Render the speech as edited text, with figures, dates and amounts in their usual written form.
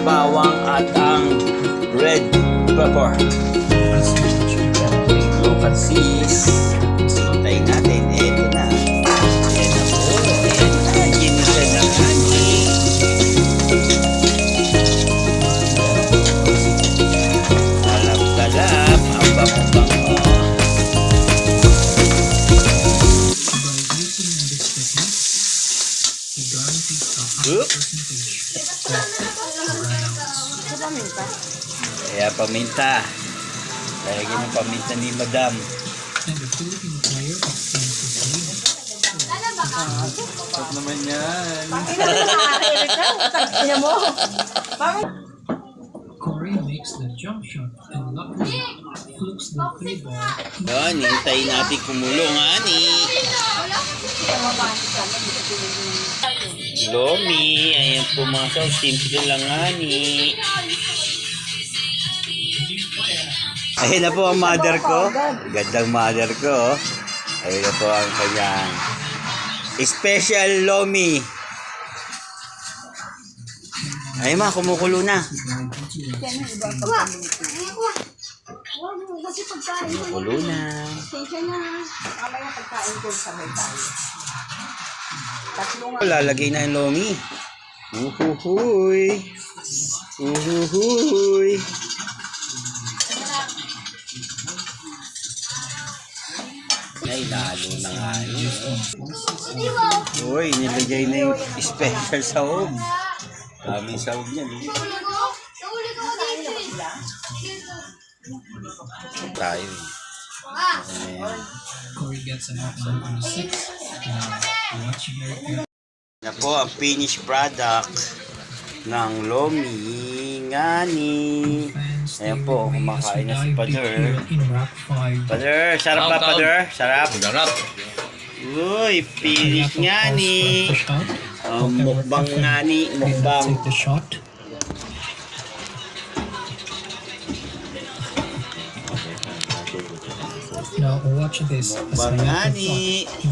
Bawang at ang red pepper. Local sis. Sintayin natin. Ito na. Ayan na po. Ayan na. Ginisa na kani. Kalap-kalap. Ang bango-bango. Oops. Kaya paminta. Lagyan ng paminta ni Madam. Sarap naman yan. Corey makes the jump shot and luckily flukes the free ball. Yan, hintayin natin kumulong, ani. Lomi, ayan pumasok. Simple lang, ani. Ayun na po ang mother ko. Gandang mother ko. Ayun na po ang kanyang special lomi. Ayun ma, kumukulo na. Kumukulo na. Lalagay na yung lomi. Uhuhuy. Uhuhuy. Ay, lalo na nga yun. Uy, nilagay na yung special sahog. Daming sahog niyan. Tayo. Corey gets an option on 6. Now, watch very carefully. Na po ang finished product ng lomi ngani. Ayan po, kumakain na si Pader. Pader, sarap ba Pader? Sarap? Sarap. Uy, finish ngani. Mukbang ngani, mukbang. Take the shot. Now watch this. Mukbang ngani.